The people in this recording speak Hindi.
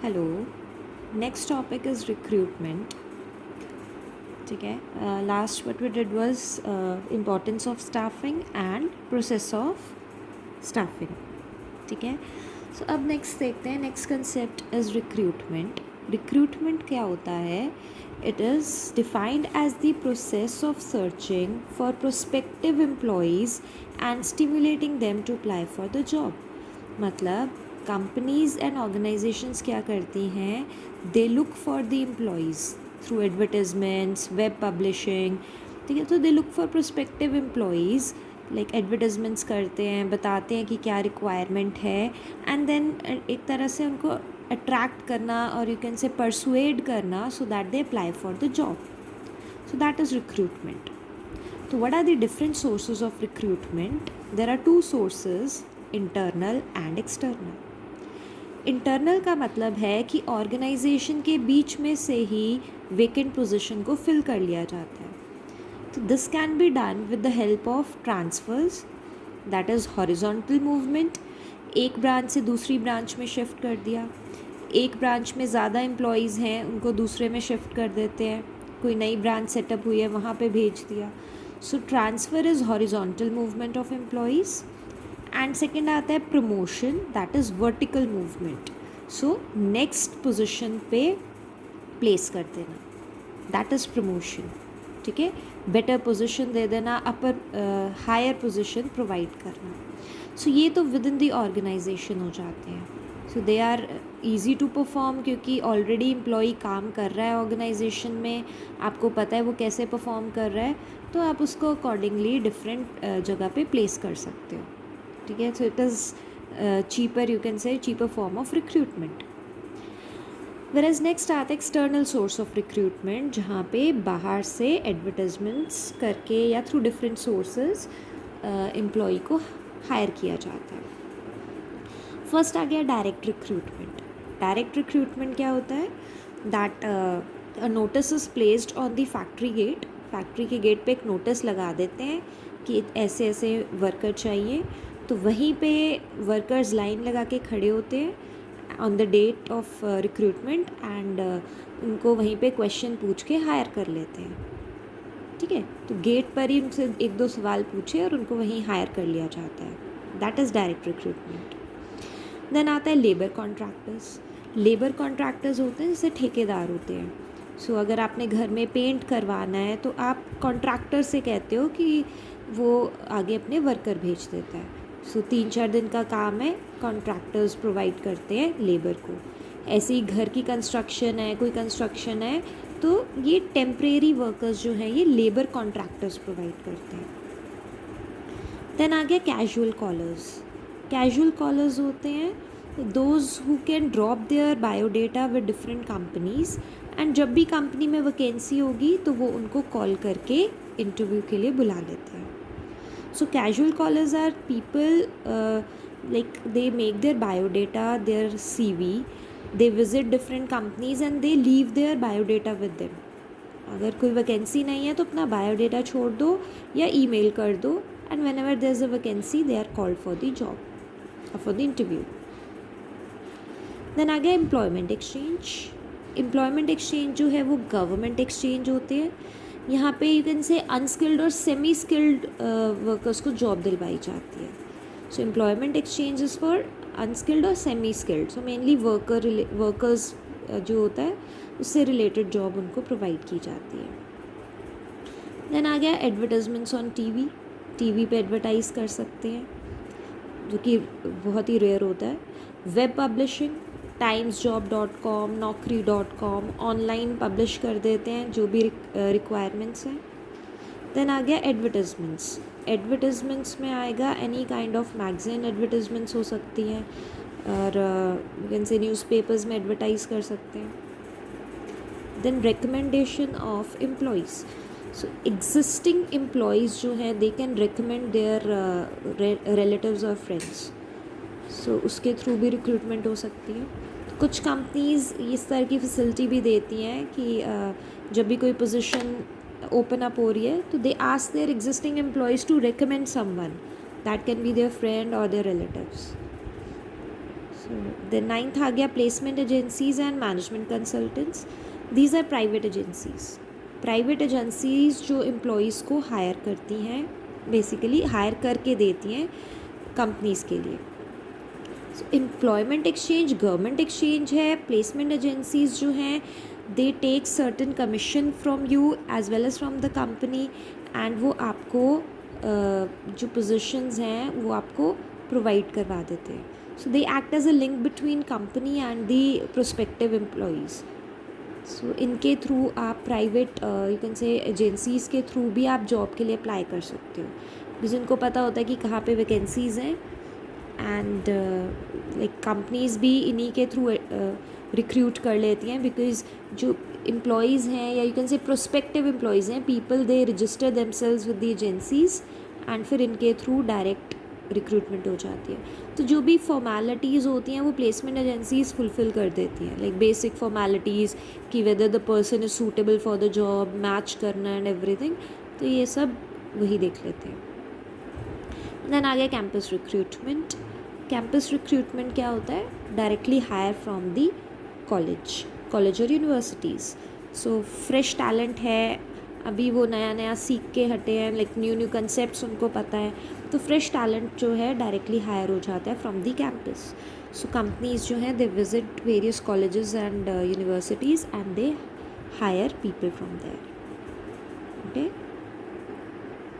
Hello. Next topic is recruitment. ठीक है, last what we did was importance of staffing and process of staffing. ठीक है, सो अब नेक्स्ट देखते हैं। Next concept is recruitment. Recruitment क्या होता है? It is defined as the process of searching for prospective employees and stimulating them to apply for the job. मतलब कंपनीज एंड ऑर्गेनाइजेशंस क्या करती हैं? They look for the employees through advertisements, web publishing. ठीक है, तो दे look for prospective employees, like advertisements करते हैं, बताते हैं कि क्या रिक्वायरमेंट है, एंड देन एक तरह से उनको अट्रैक्ट करना और यू कैन से परसुएड करना so that they apply for the job. So that is recruitment. So what are the different sources of recruitment? There are two sources, internal and external. Internal का मतलब है कि ऑर्गेनाइजेशन के बीच में से ही वेकेंट पोजीशन को फिल कर लिया जाता है. तो this can be done with the help of transfers, that is horizontal movement. एक ब्रांच से दूसरी ब्रांच में शिफ्ट कर दिया. एक ब्रांच में ज़्यादा एम्प्लॉयज़ हैं, उनको दूसरे में शिफ्ट कर देते हैं. कोई नई ब्रांच सेटअप हुई है, वहाँ पे भेज दिया. So transfer is horizontal movement of employees. And second आता है promotion, that is vertical movement. So next position पे प्लेस कर देना, दैट इज़ प्रमोशन. ठीक है, बेटर पोजीशन दे देना, अपर हायर पोजीशन प्रोवाइड करना. सो ये तो विद इन द ऑर्गेनाइजेशन हो जाते हैं. So they are easy to perform, क्योंकि ऑलरेडी एम्प्लॉई काम कर रहा है ऑर्गेनाइजेशन में, आपको पता है वो कैसे परफॉर्म कर रहा है, तो आप उसको अकॉर्डिंगली डिफरेंट जगह पे प्लेस कर सकते हो. ठीक है, so it is cheaper, you can से cheaper form of recruitment. वेराज next आता है एक्सटर्नल सोर्स ऑफ रिक्रूटमेंट, जहाँ पे बाहर से एडवर्टाइजमेंट्स करके या थ्रू डिफरेंट सोर्सेज एम्प्लॉई को हायर किया जाता है. फर्स्ट आ गया डायरेक्ट रिक्रूटमेंट. डायरेक्ट रिक्रूटमेंट क्या होता है? That a notice is placed on the factory gate. Factory के गेट पे एक नोटिस लगा देते हैं कि ऐसे ऐसे वर्कर चाहिए, तो वहीं पे वर्कर्स लाइन लगा के खड़े होते हैं on the date of recruitment, and उनको वहीं पे क्वेश्चन पूछ के हायर कर लेते हैं. ठीक है, तो गेट पर ही उनसे एक दो सवाल पूछे और उनको वहीं हायर कर लिया जाता है. That is direct recruitment. Then आता है लेबर कॉन्ट्रैक्टर्स. लेबर कॉन्ट्रैक्टर्स होते हैं जैसे ठेकेदार होते हैं. सो अगर आपने घर में पेंट करवाना है तो आप कॉन्ट्रैक्टर से कहते हो कि वो आगे अपने वर्कर भेज देता है. सो 3-4 दिन का काम है, कॉन्ट्रैक्टर्स प्रोवाइड करते हैं लेबर को. ऐसे ही घर की कंस्ट्रक्शन है, कोई कंस्ट्रक्शन है, तो ये टेम्परेरी वर्कर्स जो हैं ये लेबर कॉन्ट्रैक्टर्स प्रोवाइड करते हैं. देन आ गया कैजुअल कॉलर्स. कैजुअल कॉलर्स होते हैं those who can drop their biodata with different companies, and जब भी कंपनी में वैकेंसी होगी तो वो उनको कॉल करके इंटरव्यू के लिए बुला लेते हैं. So casual callers are people like they make their biodata, their CV, they visit different companies and they leave their biodata with them. अगर कोई वैकेंसी नहीं है तो अपना बायोडेटा छोड़ दो या ईमेल कर दो, and whenever there is a vacancy they are called for the job और फॉर द इंटरव्यू. देन आ गया एम्प्लॉयमेंट एक्सचेंज. एम्प्लॉयमेंट एक्सचेंज जो है वो गवर्नमेंट एक्सचेंज होते हैं. यहाँ पे यू कैन से अनस्किल्ड और सेमी स्किल्ड वर्कर्स को जॉब दिलवाई जाती है. So employment exchange is for unskilled और semi skilled. So mainly workers जो होता है उससे रिलेटेड जॉब उनको प्रोवाइड की जाती है. देन आ गया एडवर्टाइजमेंट्स ऑन टीवी. टीवी पे एडवर्टाइज़ कर सकते हैं, जो कि बहुत ही रेयर होता है. Web publishing, timesjob.com, naukri.com, online publish कर देते हैं जो भी रिक्वायरमेंट्स हैं. देन आ गया एडवर्टाइजमेंट्स. एडवर्टाइजमेंट्स में आएगा any kind of magazine advertisements हो सकती हैं, और यू कैन से न्यूज़पेपर्स में एडवर्टाइज़ कर सकते हैं. Then recommendation of employees. So existing employees जो हैं they can recommend their relatives और फ्रेंड्स. सो उसके थ्रू भी रिक्रूटमेंट हो सकती है. कुछ कंपनीज़ इस तरह की फैसिलिटी भी देती हैं कि जब भी कोई पोजीशन ओपन अप हो रही है तो they ask their existing employees to recommend someone, that can be their friend और देयर रिलेटिव्स. The ninth आ गया placement agencies and management consultants. These are private agencies. Private agencies जो employees को hire करती हैं, basically hire करके देती हैं companies के लिए. So employment exchange government exchange है. Placement agencies जो हैं they take certain commission from you as well as from the company, and वो आपको जो positions हैं वो आपको provide करवा देते हैं. So they act as a link between company and the prospective employees. So इनके थ्रू आप प्राइवेट यू कैन से एजेंसीज़ के थ्रू भी आप जॉब के लिए अप्लाई कर सकते हो, बिकॉज इनको पता होता है कि कहाँ पे वैकेंसीज़ हैं, एंड लाइक कंपनीज़ भी इन्हीं के थ्रू रिक्रूट कर लेती हैं, बिकॉज जो एम्प्लॉयज़ हैं या you can say prospective employees हैं, people they register themselves with the agencies and फिर इनके थ्रू डायरेक्ट रिक्रूटमेंट हो जाती है. तो जो भी फॉर्मेलिटीज़ होती हैं वो प्लेसमेंट एजेंसीज़ फुलफ़िल कर देती हैं, लाइक बेसिक फॉर्मेलिटीज़ कि whether the person is suitable for the job, match करना एंड एवरीथिंग. तो ये सब वही देख लेते हैं. देन आ गया कैंपस रिक्रूटमेंट. कैंपस रिक्रूटमेंट क्या होता है? Directly hire from the college और यूनिवर्सिटीज़. सो फ्रेश टैलेंट है, अभी वो नया नया सीख के हटे हैं, लाइक न्यू कंसेप्ट्स उनको पता है, तो फ्रेश टैलेंट जो है डायरेक्टली हायर हो जाता है from the campus. So companies जो हैं they visit various colleges and universities and they hire people from there. Okay.